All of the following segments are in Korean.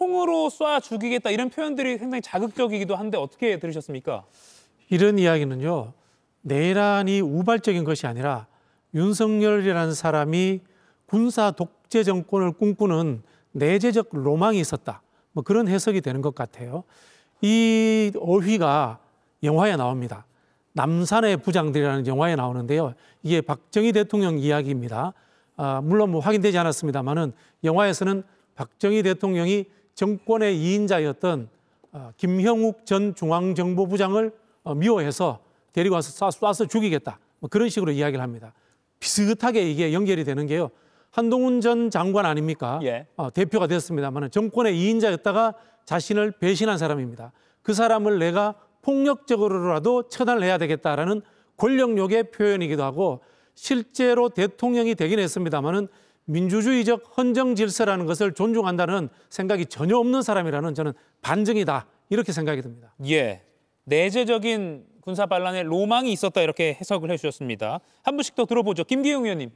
총으로 쏴 죽이겠다 이런 표현들이 상당히 자극적이기도 한데 어떻게 들으셨습니까? 이런 이야기는요. 내란이 우발적인 것이 아니라 윤석열이라는 사람이 군사 독재 정권을 꿈꾸는 내재적 로망이 있었다. 뭐 그런 해석이 되는 것 같아요. 이 어휘가 영화에 나옵니다. 남산의 부장들이라는 영화에 나오는데요. 이게 박정희 대통령 이야기입니다. 물론 뭐 확인되지 않았습니다만은 영화에서는 박정희 대통령이 정권의 2인자였던 김형욱 전 중앙정보부장을 미워해서 데리고 와서 쏴서 죽이겠다. 뭐 그런 식으로 이야기를 합니다. 비슷하게 이게 연결이 되는 게요. 한동훈 전 장관 아닙니까? 예. 대표가 됐습니다만 정권의 2인자였다가 자신을 배신한 사람입니다. 그 사람을 내가 폭력적으로라도 처단을 해야 되겠다라는 권력욕의 표현이기도 하고 실제로 대통령이 되긴 했습니다마는 민주주의적 헌정 질서라는 것을 존중한다는 생각이 전혀 없는 사람이라는 저는 반증이다 이렇게 생각이 듭니다. 예, 내재적인 군사 반란에 로망이 있었다 이렇게 해석을 해주셨습니다. 한 분씩 더 들어보죠. 김기용 의원님,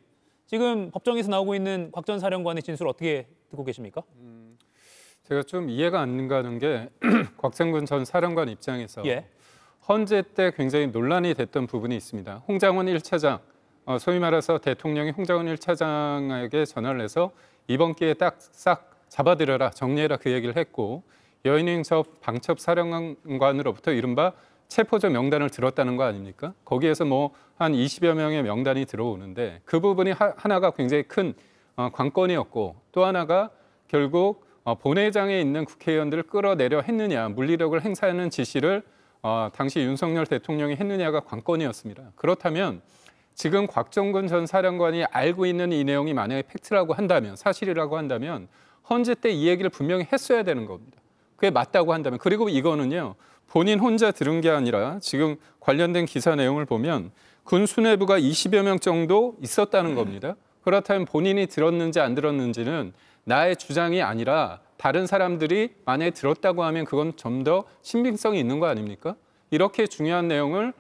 지금 법정에서 나오고 있는 곽 전 사령관의 진술 어떻게 듣고 계십니까? 제가 좀 이해가 안 가는 게 곽정근 전 사령관 입장에서 예. 헌재 때 굉장히 논란이 됐던 부분이 있습니다. 홍장원 1차장, 소위 말해서 대통령이 홍장원 1차장에게 전화를 해서 이번 기회에 딱 싹 잡아들여라, 정리해라 그 얘기를 했고 여인행첩 방첩 사령관으로부터 이른바 체포조 명단을 들었다는 거 아닙니까? 거기에서 뭐 한 20여 명의 명단이 들어오는데 그 부분이 하나가 굉장히 큰 관건이었고 또 하나가 결국 본회의장에 있는 국회의원들을 끌어내려 했느냐, 물리력을 행사하는 지시를 당시 윤석열 대통령이 했느냐가 관건이었습니다. 그렇다면 지금 곽정근 전 사령관이 알고 있는 이 내용이 만약에 팩트라고 한다면, 사실이라고 한다면 헌재 때 이 얘기를 분명히 했어야 되는 겁니다. 그게 맞다고 한다면. 그리고 이거는요, 본인 혼자 들은 게 아니라 지금 관련된 기사 내용을 보면 군 수뇌부가 20여 명 정도 있었다는 겁니다. 그렇다면 본인이 들었는지 안 들었는지는 나의 주장이 아니라 다른 사람들이 만약에 들었다고 하면 그건 좀 더 신빙성이 있는 거 아닙니까? 이렇게 중요한 내용을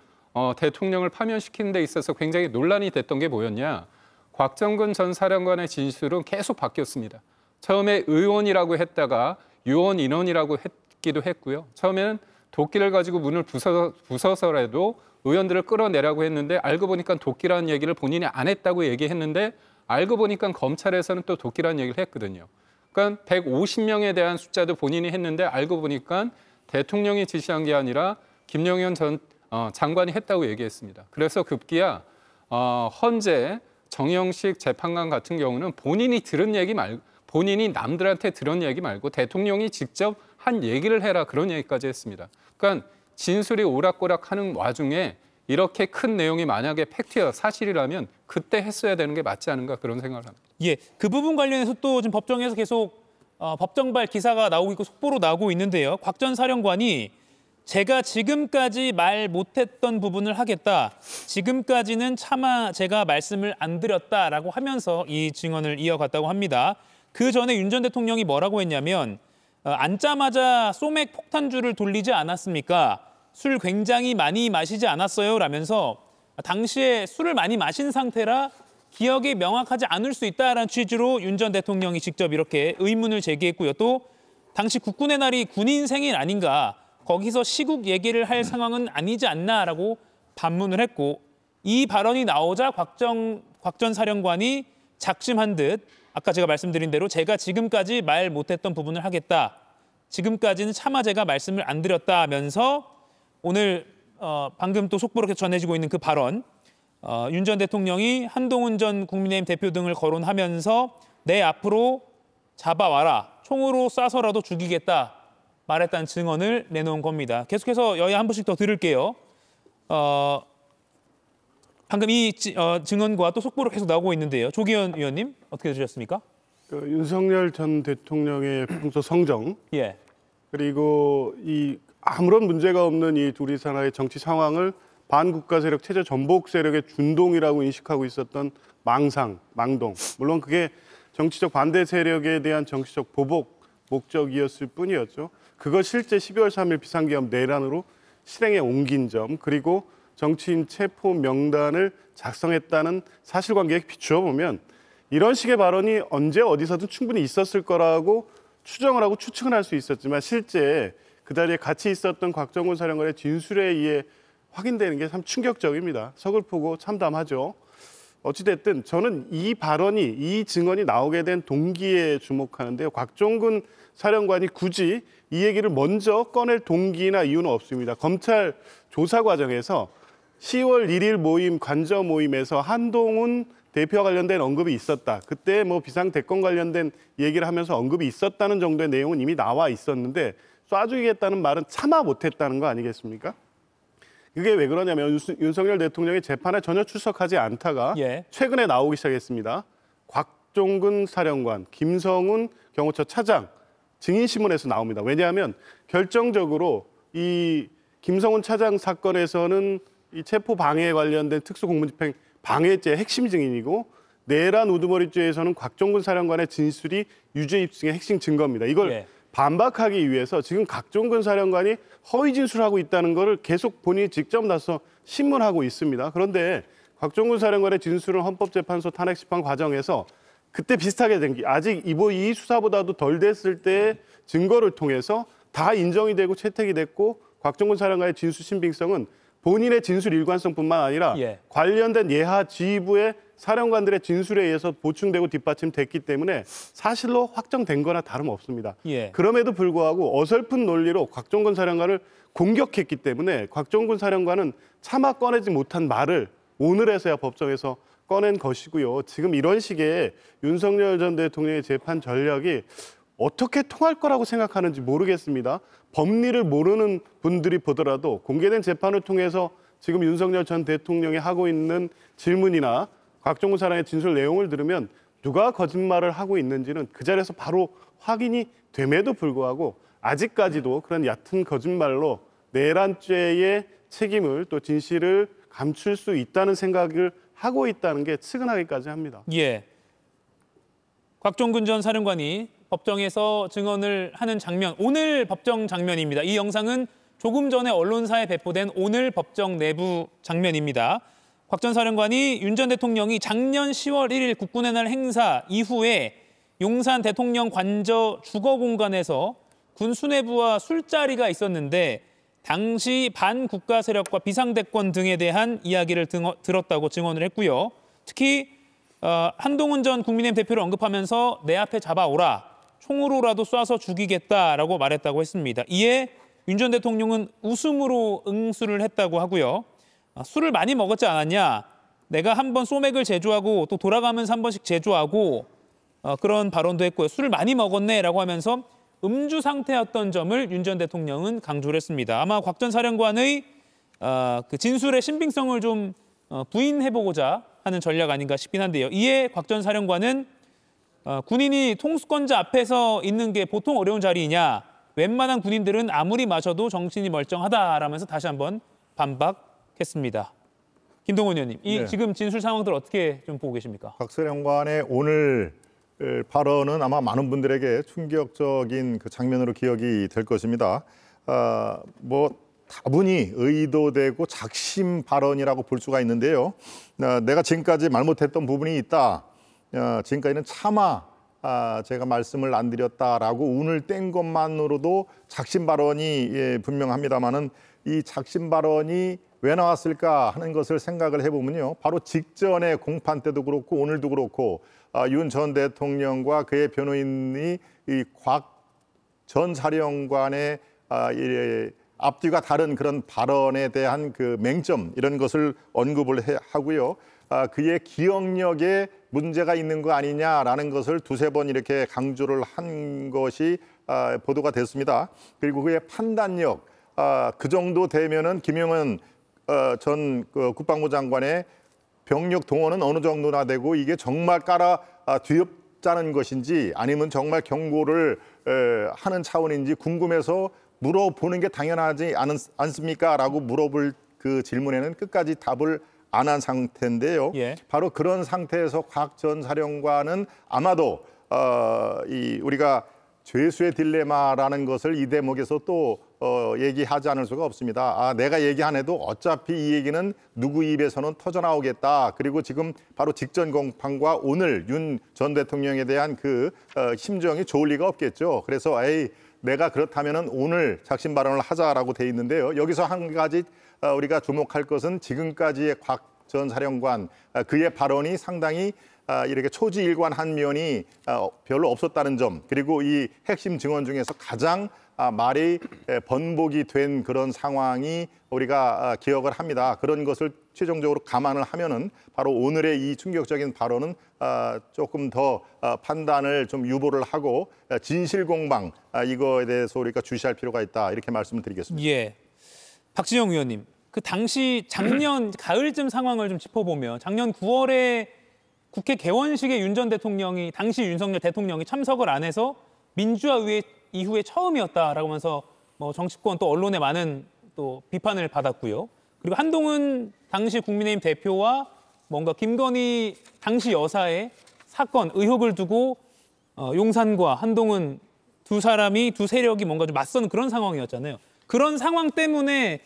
대통령을 파면시키는 데 있어서 굉장히 논란이 됐던 게 뭐였냐? 곽정근 전 사령관의 진술은 계속 바뀌었습니다. 처음에 의원이라고 했다가 유언 인원이라고 했기도 했고요. 처음에는 도끼를 가지고 문을 부숴서라도 의원들을 끌어내라고 했는데 알고 보니까 도끼라는 얘기를 본인이 안 했다고 얘기했는데 알고 보니까 검찰에서는 또 도끼라는 얘기를 했거든요. 그러니까 150명에 대한 숫자도 본인이 했는데 알고 보니까 대통령이 지시한 게 아니라 김영현 전 장관이 했다고 얘기했습니다. 그래서 급기야 헌재 정영식 재판관 같은 경우는 본인이 들은 얘기 말고 본인이 남들한테 들은 얘기 말고 대통령이 직접 한 얘기를 해라 그런 얘기까지 했습니다. 그러니까 진술이 오락가락하는 와중에 이렇게 큰 내용이 만약에 팩트야 사실이라면 그때 했어야 되는 게 맞지 않은가 그런 생각을 합니다. 예, 그 부분 관련해서 또 지금 법정에서 계속 법정발 기사가 나오고 있고 속보로 나오고 있는데요. 곽 전 사령관이 제가 지금까지 말 못했던 부분을 하겠다. 지금까지는 차마 제가 말씀을 안 드렸다라고 하면서 이 증언을 이어갔다고 합니다. 그 전에 윤 전 대통령이 뭐라고 했냐면 앉자마자 소맥 폭탄주를 돌리지 않았습니까? 술 굉장히 많이 마시지 않았어요? 라면서 당시에 술을 많이 마신 상태라 기억이 명확하지 않을 수 있다라는 취지로 윤 전 대통령이 직접 이렇게 의문을 제기했고요. 또 당시 국군의 날이 군인 생일 아닌가, 거기서 시국 얘기를 할 상황은 아니지 않나라고 반문을 했고 이 발언이 나오자 곽 전 사령관이 작심한 듯 아까 제가 말씀드린 대로 제가 지금까지 말 못했던 부분을 하겠다. 지금까지는 차마 제가 말씀을 안 드렸다면서 오늘 방금 또 속보로 전해지고 있는 그 발언, 윤 전 대통령이 한동훈 전 국민의힘 대표 등을 거론하면서 내 앞으로 잡아와라, 총으로 쏴서라도 죽이겠다 말했다는 증언을 내놓은 겁니다. 계속해서 여야 한 분씩 더 들을게요. 방금 이 증언과 또 속보로 계속 나오고 있는데요. 조기현 의원님 어떻게 들으셨습니까? 윤석열 전 대통령의 평소 성정, 예. 그리고 이 아무런 문제가 없는 이 둘이 사나이의 정치 상황을 반국가 세력, 체제 전복 세력의 준동이라고 인식하고 있었던 망동. 물론 그게 정치적 반대 세력에 대한 정치적 보복 목적이었을 뿐이었죠. 그걸 실제 12월 3일 비상계엄 내란으로 실행에 옮긴 점, 그리고 정치인 체포 명단을 작성했다는 사실관계에 비추어 보면 이런 식의 발언이 언제 어디서든 충분히 있었을 거라고 추정을 하고 추측을 할 수 있었지만 실제 그 자리에 같이 있었던 곽정근 사령관의 진술에 의해 확인되는 게 참 충격적입니다. 서글프고 참담하죠. 어찌됐든 저는 이 발언이, 이 증언이 나오게 된 동기에 주목하는데요. 곽정근 사령관이 굳이 이 얘기를 먼저 꺼낼 동기나 이유는 없습니다. 검찰 조사 과정에서 10월 1일 모임, 관저 모임에서 한동훈 대표와 관련된 언급이 있었다. 그때 뭐 비상대권 관련된 얘기를 하면서 언급이 있었다는 정도의 내용은 이미 나와 있었는데 쏴주겠다는 말은 차마 못했다는 거 아니겠습니까? 그게 왜 그러냐면 윤석열 대통령이 재판에 전혀 출석하지 않다가 최근에 나오기 시작했습니다. 곽종근 사령관, 김성훈 경호처 차장 증인신문에서 나옵니다. 왜냐하면 결정적으로 이 김성훈 차장 사건에서는 이 체포 방해에 관련된 특수공무집행 방해죄의 핵심 증인이고 내란 우두머리죄에서는 곽종근 사령관의 진술이 유죄 입증의 핵심 증거입니다. 이걸 반박하기 위해서 지금 곽종근 사령관이 허위 진술하고 있다는 것을 계속 본인이 직접 나서 신문하고 있습니다. 그런데 곽종근 사령관의 진술은 헌법재판소 탄핵심판 과정에서 그때 비슷하게 된 게 아직 이 수사보다도 덜 됐을 때의 증거를 통해서 다 인정이 되고 채택이 됐고 곽종근 사령관의 진술 신빙성은 본인의 진술 일관성뿐만 아니라 관련된 예하 지휘부의 사령관들의 진술에 의해서 보충되고 뒷받침됐기 때문에 사실로 확정된 거나 다름없습니다. 그럼에도 불구하고 어설픈 논리로 곽종근 사령관을 공격했기 때문에 곽종근 사령관은 차마 꺼내지 못한 말을 오늘에서야 법정에서 꺼낸 것이고요. 지금 이런 식의 윤석열 전 대통령의 재판 전략이 어떻게 통할 거라고 생각하는지 모르겠습니다. 법리를 모르는 분들이 보더라도 공개된 재판을 통해서 지금 윤석열 전 대통령이 하고 있는 질문이나 곽종근 사령의 진술 내용을 들으면 누가 거짓말을 하고 있는지는 그 자리에서 바로 확인이 됨에도 불구하고 아직까지도 그런 얕은 거짓말로 내란죄의 책임을 또 진실을 감출 수 있다는 생각을 하고 있다는 게 측은하기까지 합니다. 곽종근 전 사령관이 법정에서 증언을 하는 장면, 오늘 법정 장면입니다. 이 영상은 조금 전에 언론사에 배포된 오늘 법정 내부 장면입니다. 곽 전 사령관이 윤 전 대통령이 작년 10월 1일 국군의 날 행사 이후에 용산 대통령 관저 주거 공간에서 군 수뇌부와 술자리가 있었는데 당시 반국가 세력과 비상대권 등에 대한 이야기를 들었다고 증언을 했고요. 특히 한동훈 전 국민의힘 대표를 언급하면서 내 앞에 잡아오라, 총으로라도 쏴서 죽이겠다라고 말했다고 했습니다. 이에 윤 전 대통령은 웃음으로 응수를 했다고 하고요. 술을 많이 먹었지 않았냐? 내가 한 번 소맥을 제조하고 또 돌아가면서 한 번씩 제조하고 그런 발언도 했고요. 술을 많이 먹었네라고 하면서 음주 상태였던 점을 윤 전 대통령은 강조를 했습니다. 아마 곽 전 사령관의 그 진술의 신빙성을 좀 부인해보고자 하는 전략 아닌가 싶긴 한데요. 이에 곽 전 사령관은 군인이 통수권자 앞에서 있는 게 보통 어려운 자리이냐? 웬만한 군인들은 아무리 마셔도 정신이 멀쩡하다라면서 다시 한번 반박했습니다. 김동훈 의원님, 이 지금 진술 상황들 어떻게 좀 보고 계십니까? 곽 사령관의 오늘 발언은 아마 많은 분들에게 충격적인 그 장면으로 기억이 될 것입니다. 뭐 다분히 의도되고 작심 발언이라고 볼 수가 있는데요. 내가 지금까지 말 못했던 부분이 있다. 지금까지는 차마 제가 말씀을 안 드렸다라고 운을 뗀 것만으로도 작심 발언이 분명합니다만은 이 작심 발언이 왜 나왔을까 하는 것을 생각을 해보면요. 바로 직전에 공판 때도 그렇고 오늘도 그렇고 윤 전 대통령과 그의 변호인이 이 곽 전 사령관의 앞뒤가 다른 그런 발언에 대한 그 맹점 이런 것을 언급을 하고요. 그의 기억력에 문제가 있는 거 아니냐라는 것을 두세 번 이렇게 강조를 한 것이 보도가 됐습니다. 그리고 그의 판단력, 그 정도 되면은 김영은 전 국방부 장관의 병력 동원은 어느 정도나 되고 이게 정말 뒤엎자는 것인지 아니면 정말 경고를 하는 차원인지 궁금해서 물어보는 게 당연하지 않습니까? 라고 물어볼 그 질문에는 끝까지 답을 안 한 상태인데요. 바로 그런 상태에서 곽 전 사령관은 아마도 우리가 죄수의 딜레마라는 것을 이 대목에서 또 얘기하지 않을 수가 없습니다. 내가 얘기 안 해도 어차피 이 얘기는 누구 입에서는 터져나오겠다. 그리고 지금 바로 직전 공판과 오늘 윤 전 대통령에 대한 그 심정이 좋을 리가 없겠죠. 그래서 내가 그렇다면은 오늘 작심 발언을 하자라고 돼 있는데요. 여기서 한 가지 우리가 주목할 것은 지금까지의 곽 전 사령관 그의 발언이 상당히 이렇게 초지일관한 면이 별로 없었다는 점, 그리고 이 핵심 증언 중에서 가장 말이 번복이 된 그런 상황이 우리가 기억을 합니다. 그런 것을 최종적으로 감안을 하면은 바로 오늘의 이 충격적인 발언은 조금 더 판단을 좀 유보를 하고 진실 공방 이거에 대해서 우리가 주시할 필요가 있다, 이렇게 말씀을 드리겠습니다. 예, 박진영 의원님, 그 당시 작년 가을쯤 상황을 좀 짚어보면 작년 9월에 국회 개원식에 윤 전 대통령이 당시 윤석열 대통령이 참석을 안 해서 민주화의 이후에 처음이었다라고 하면서 뭐 정치권 또 언론의 많은 또 비판을 받았고요. 그리고 한동훈 당시 국민의힘 대표와 뭔가 김건희 당시 여사의 사건 의혹을 두고 용산과 한동훈 두 세력이 뭔가 좀 맞서는 그런 상황이었잖아요. 그런 상황 때문에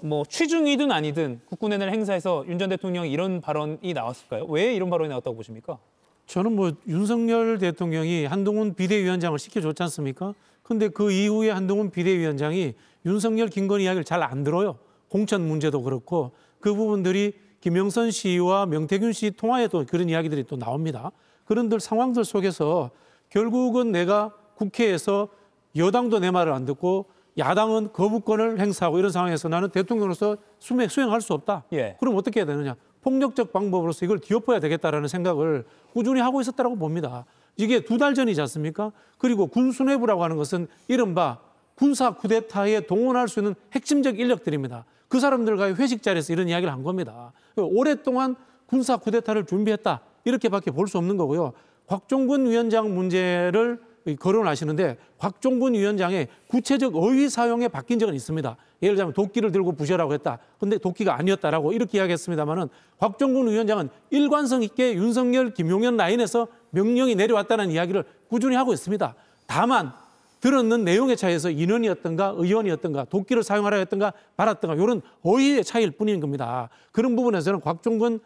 뭐 취중이든 아니든 국군의날 행사에서 윤 전 대통령이 이런 발언이 나왔을까요? 왜 이런 발언이 나왔다고 보십니까? 저는 뭐 윤석열 대통령이 한동훈 비대위원장을 시켜줬지 않습니까? 근데 그 이후에 한동훈 비대위원장이 윤석열, 김건희 이야기를 잘 안 들어요. 공천 문제도 그렇고 그 부분들이 김영선 씨와 명태균 씨 통화에도 그런 이야기들이 또 나옵니다. 그런 상황들 속에서 결국은 내가 국회에서 여당도 내 말을 안 듣고 야당은 거부권을 행사하고 이런 상황에서 나는 대통령으로서 수행할 수 없다. 예. 그럼 어떻게 해야 되느냐? 폭력적 방법으로서 이걸 뒤엎어야 되겠다라는 생각을 꾸준히 하고 있었다고 봅니다. 이게 2달 전이지 않습니까? 그리고 군수뇌부라고 하는 것은 이른바 군사 쿠데타에 동원할 수 있는 핵심적 인력들입니다. 그 사람들과의 회식 자리에서 이런 이야기를 한 겁니다. 오랫동안 군사 쿠데타를 준비했다, 이렇게밖에 볼 수 없는 거고요. 곽종근 위원장 문제를 거론하시는데 곽종근 위원장의 구체적 어휘 사용에 바뀐 적은 있습니다. 예를 들자면 도끼를 들고 부셔라고 했다. 근데 도끼가 아니었다라고 이렇게 이야기했습니다만은 곽종근 위원장은 일관성 있게 윤석열, 김용현 라인에서 명령이 내려왔다는 이야기를 꾸준히 하고 있습니다. 다만 들었는 내용의 차이에서 인원이었던가 의원이었던가 도끼를 사용하라 했던가 말았던가 이런 어휘의 차이일 뿐인 겁니다. 그런 부분에서는 곽종근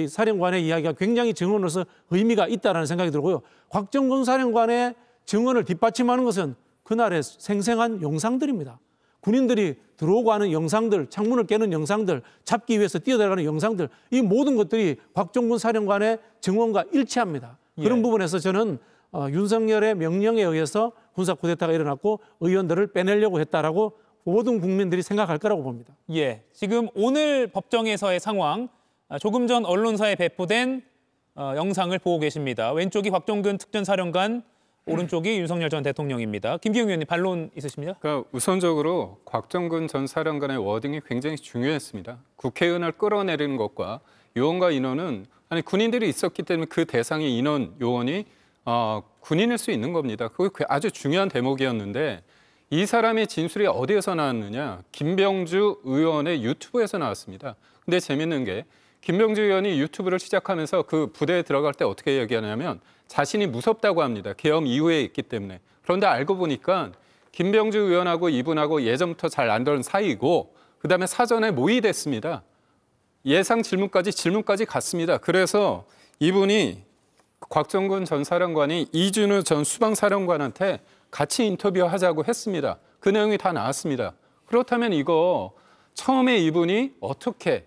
사령관의 이야기가 굉장히 증언으로서 의미가 있다는 생각이 들고요. 곽종근 사령관의 증언을 뒷받침하는 것은 그날의 생생한 영상들입니다. 군인들이 들어오고 하는 영상들, 창문을 깨는 영상들, 잡기 위해서 뛰어들어가는 영상들, 이 모든 것들이 곽종근 사령관의 증언과 일치합니다. 그런 예. 부분에서 저는 윤석열의 명령에 의해서 군사 쿠데타가 일어났고 의원들을 빼내려고 했다라고 모든 국민들이 생각할 거라고 봅니다. 예, 지금 오늘 법정에서의 상황, 조금 전 언론사에 배포된 영상을 보고 계십니다. 왼쪽이 곽종근 특전사령관, 오른쪽이 윤석열 전 대통령입니다. 김기웅 의원님, 반론 있으십니까? 그러니까 우선적으로 곽종근 전 사령관의 워딩이 굉장히 중요했습니다. 국회의원을 끌어내리는 것과 요원과 인원은 군인들이 있었기 때문에 그 대상의 인원, 요원이 군인일 수 있는 겁니다. 그게 아주 중요한 대목이었는데 이 사람의 진술이 어디에서 나왔느냐? 김병주 의원의 유튜브에서 나왔습니다. 근데 재밌는 게 김병주 의원이 유튜브를 시작하면서 그 부대에 들어갈 때 어떻게 얘기하냐면 자신이 무섭다고 합니다. 계엄 이후에 있기 때문에. 그런데 알고 보니까 김병주 의원하고 이분하고 예전부터 잘 알던 사이고 그다음에 사전에 모의됐습니다. 예상 질문까지 갔습니다. 그래서 이분이 곽종근 전 사령관이 이준우 전 수방사령관한테 같이 인터뷰하자고 했습니다. 그 내용이 다 나왔습니다. 그렇다면 이거 처음에 이분이 어떻게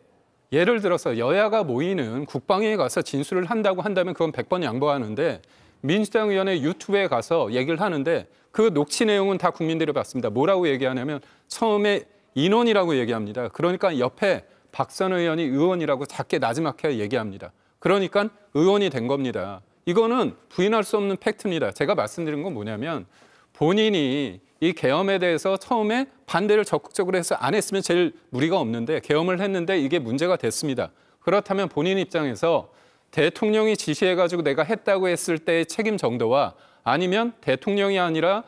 예를 들어서 여야가 모이는 국방위에 가서 진술을 한다고 한다면 그건 100번 양보하는데 민주당 의원의 유튜브에 가서 얘기를 하는데 그 녹취 내용은 다 국민들이 봤습니다. 뭐라고 얘기하냐면 처음에 인원이라고 얘기합니다. 그러니까 옆에 박선 의원이 의원이라고 작게 나지막하게 얘기합니다. 그러니까 의원이 된 겁니다. 이거는 부인할 수 없는 팩트입니다. 제가 말씀드린 건 뭐냐면 본인이 이 계엄에 대해서 처음에 반대를 적극적으로 해서 안 했으면 제일 무리가 없는데 계엄을 했는데 이게 문제가 됐습니다. 그렇다면 본인 입장에서 대통령이 지시해가지고 내가 했다고 했을 때의 책임 정도와 아니면 대통령이 아니라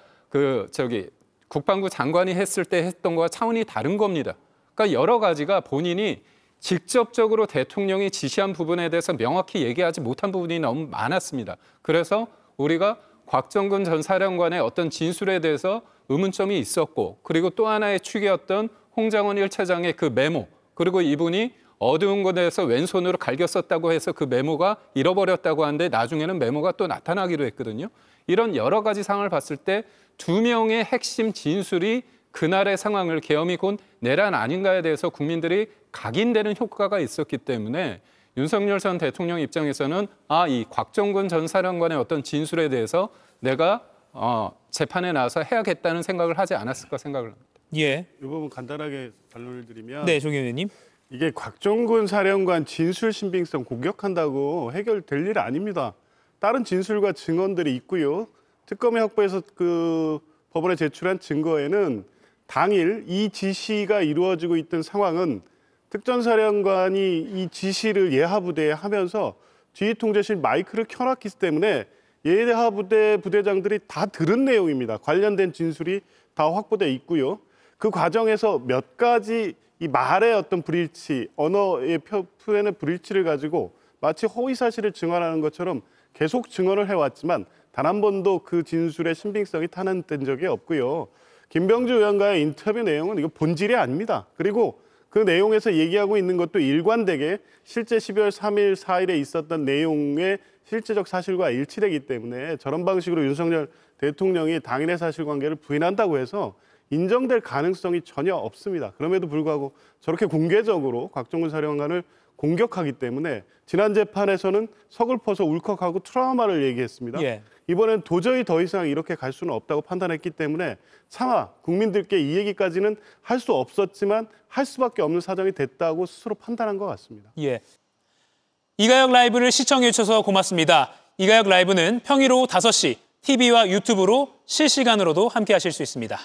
국방부 장관이 했을 때 했던 거와 차원이 다른 겁니다. 그러니까 여러 가지가 본인이 직접적으로 대통령이 지시한 부분에 대해서 명확히 얘기하지 못한 부분이 너무 많았습니다. 그래서 우리가 곽정근 전 사령관의 어떤 진술에 대해서 의문점이 있었고 그리고 또 하나의 축이었던 홍장원 1차장의 그 메모 그리고 이분이 어두운 곳에서 왼손으로 갈겨 썼다고 해서 그 메모가 잃어버렸다고 하는데 나중에는 메모가 또 나타나기도 했거든요. 이런 여러 가지 상황을 봤을 때 두 명의 핵심 진술이 그날의 상황을 계엄이 곧 내란 아닌가에 대해서 국민들이 각인되는 효과가 있었기 때문에 윤석열 전 대통령 입장에서는 이 곽정근 전 사령관의 어떤 진술에 대해서 내가 재판에 나와서 해야겠다는 생각을 하지 않았을까 생각을 합니다. 예. 이 부분 간단하게 반론을 드리면 네, 조기 의원님. 이게 곽정근 사령관 진술 신빙성 공격한다고 해결될 일 아닙니다. 다른 진술과 증언들이 있고요. 특검이 확보해서 그 법원에 제출한 증거에는 당일 이 지시가 이루어지고 있던 상황은 특전사령관이 이 지시를 예하부대에 하면서 지휘통제실 마이크를 켜놨기 때문에 예하부대 부대장들이 다 들은 내용입니다. 관련된 진술이 다 확보돼 있고요. 그 과정에서 몇 가지 이 말의 어떤 불일치, 언어의 표현의 불일치를 가지고 마치 허위사실을 증언하는 것처럼 계속 증언을 해왔지만 단 한 번도 그 진술의 신빙성이 탄압된 적이 없고요. 김병주 의원과의 인터뷰 내용은 이거 본질이 아닙니다. 그리고 그 내용에서 얘기하고 있는 것도 일관되게 실제 12월 3일, 4일에 있었던 내용의 실제적 사실과 일치되기 때문에 저런 방식으로 윤석열 대통령이 당일의 사실관계를 부인한다고 해서 인정될 가능성이 전혀 없습니다. 그럼에도 불구하고 저렇게 공개적으로 곽정근 사령관을 공격하기 때문에 지난 재판에서는 서글퍼서 울컥하고 트라우마를 얘기했습니다. 예. 이번엔 도저히 더 이상 이렇게 갈 수는 없다고 판단했기 때문에 차마 국민들께 이 얘기까지는 할 수 없었지만 할 수밖에 없는 사정이 됐다고 스스로 판단한 것 같습니다. 예. 이가혁 라이브를 시청해 주셔서 고맙습니다. 이가혁 라이브는 평일 오후 5시 TV와 유튜브로 실시간으로도 함께 하실 수 있습니다.